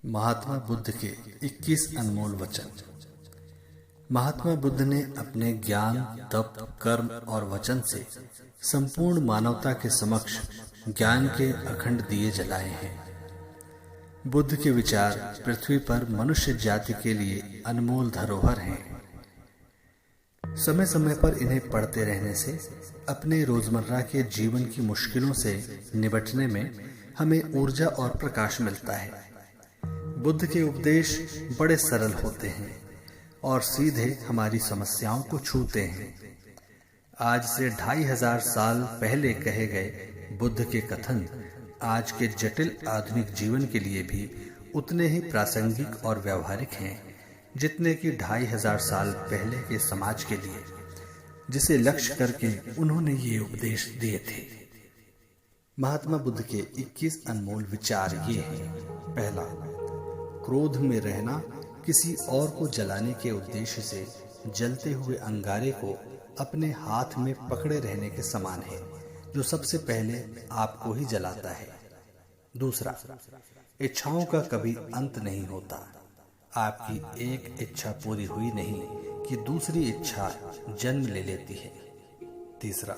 महात्मा बुद्ध के 21 अनमोल वचन। महात्मा बुद्ध ने अपने ज्ञान, तप, कर्म और वचन से संपूर्ण मानवता के समक्ष ज्ञान के अखंड दिए जलाए हैं। बुद्ध के विचार पृथ्वी पर मनुष्य जाति के लिए अनमोल धरोहर हैं। समय समय पर इन्हें पढ़ते रहने से अपने रोजमर्रा के जीवन की मुश्किलों से निपटने में हमें ऊर्जा और प्रकाश मिलता है। बुद्ध के उपदेश बड़े सरल होते हैं और सीधे हमारी समस्याओं को छूते हैं। आज से 2500 साल पहले कहे गए बुद्ध के कथन आज के जटिल आधुनिक जीवन के लिए भी उतने ही प्रासंगिक और व्यावहारिक हैं जितने कि 2500 साल पहले के समाज के लिए, जिसे लक्ष्य करके उन्होंने ये उपदेश दिए थे। महात्मा बुद्ध के 21 अनमोल विचार ये हैं। पहला, क्रोध में रहना किसी और को जलाने के उद्देश्य से जलते हुए अंगारे को अपने हाथ में पकड़े रहने के समान है, जो सबसे पहले आपको ही जलाता है। दूसरा, इच्छाओं का कभी अंत नहीं होता। आपकी एक इच्छा पूरी हुई नहीं कि दूसरी इच्छा जन्म ले लेती है। तीसरा,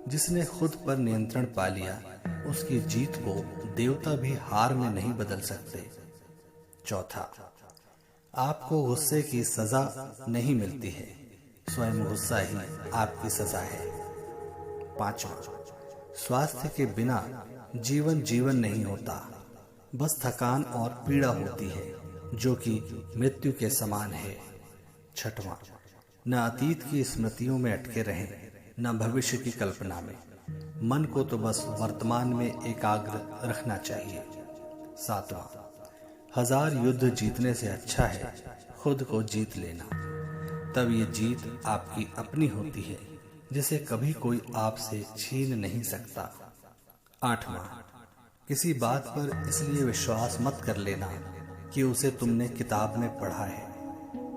जिसने खुद पर नियंत्रण पा लिया उसकी जीत को देवता भी हार में नहीं बदल सकते। चौथा, आपको गुस्से की सजा नहीं मिलती है, स्वयं गुस्सा ही आपकी सजा है। पांचवा, स्वास्थ्य के बिना जीवन नहीं होता, बस थकान और पीड़ा होती है जो कि मृत्यु के समान है। छठवां, न अतीत की स्मृतियों में अटके रहें, न भविष्य की कल्पना में। मन को तो बस वर्तमान में एकाग्र रखना चाहिए। सातवां, 1000 युद्ध जीतने से अच्छा है खुद को जीत लेना, तब ये जीत आपकी अपनी होती है जिसे कभी कोई आपसे छीन नहीं सकता। आठवां, किसी बात पर इसलिए विश्वास मत कर लेना कि उसे तुमने किताब में पढ़ा है,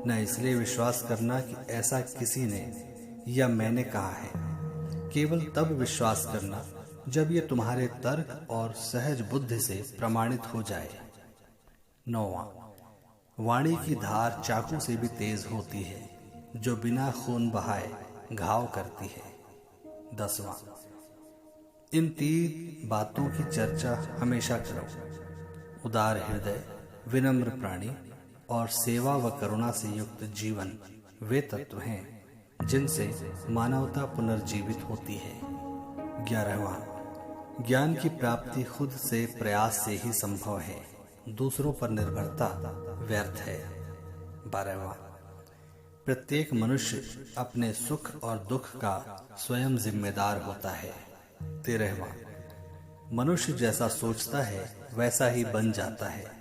न इसलिए विश्वास करना कि ऐसा किसी ने या मैंने कहा है। केवल तब विश्वास करना जब ये तुम्हारे तर्क और सहज बुद्धि से प्रमाणित हो जाए। 9वां, वाणी की धार चाकू से भी तेज होती है, जो बिना खून बहाए घाव करती है। 10वां, इन 3 बातों की चर्चा हमेशा करो। उदार हृदय, विनम्र प्राणी और सेवा व करुणा से युक्त जीवन वे तत्व हैं जिनसे मानवता पुनर्जीवित होती है। 11वां, ज्ञान की प्राप्ति खुद से प्रयास से ही संभव है, दूसरों पर निर्भरता व्यर्थ है। 12वां, प्रत्येक मनुष्य अपने सुख और दुख का स्वयं जिम्मेदार होता है। 13वां, मनुष्य जैसा सोचता है वैसा ही बन जाता है।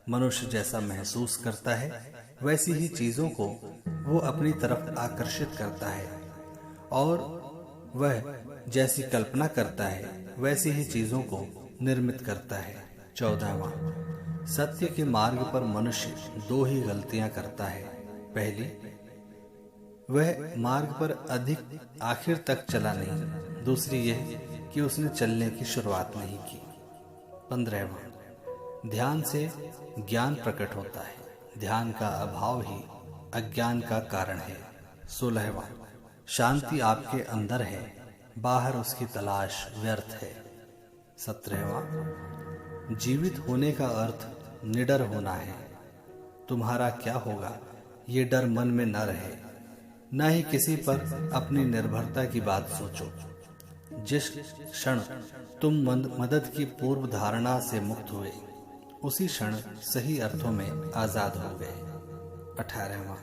मनुष्य जैसा महसूस करता है वैसी ही चीजों को वो अपनी तरफ आकर्षित करता है, और वह जैसी कल्पना करता है वैसी ही चीजों को निर्मित करता है। 14वां, सत्य के मार्ग पर मनुष्य 2 ही गलतियां करता है। पहली, वह मार्ग पर अधिक आखिर तक चला नहीं। दूसरी यह कि उसने चलने की शुरुआत नहीं की। 15वां, ध्यान से ज्ञान प्रकट होता है, ध्यान का अभाव ही अज्ञान का कारण है। 16वां, शांति आपके अंदर है, बाहर उसकी तलाश व्यर्थ है। 17वां, जीवित होने का अर्थ निडर होना है। तुम्हारा क्या होगा ये डर मन में न रहे, न ही किसी पर अपनी निर्भरता की बात सोचो। जिस क्षण तुम मदद की पूर्व धारणा से मुक्त हुए उसी क्षण सही अर्थों में आजाद हो गए। 18वां,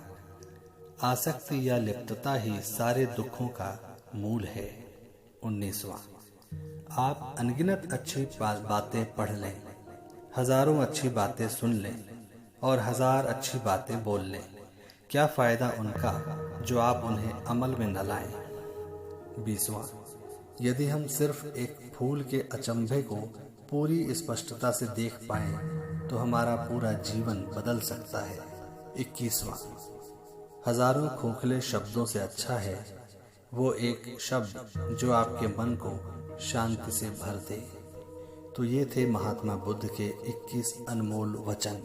आसक्ति या लिप्तता ही सारे दुखों का मूल है। 19वां, आप अनगिनत अच्छी बातें पढ़ लें, हजारों अच्छी बातें सुन लें और 1000 अच्छी बातें बोल लें, क्या फायदा उनका जो आप उन्हें अमल में न लाएं। 20वां, यदि हम सिर्फ एक फूल के अचंभे को पूरी स्पष्टता से देख पाएं तो हमारा पूरा जीवन बदल सकता है। 21वां, हजारों खोखले शब्दों से अच्छा है वो एक शब्द जो आपके मन को शांति से भर दे। तो ये थे महात्मा बुद्ध के 21 अनमोल वचन।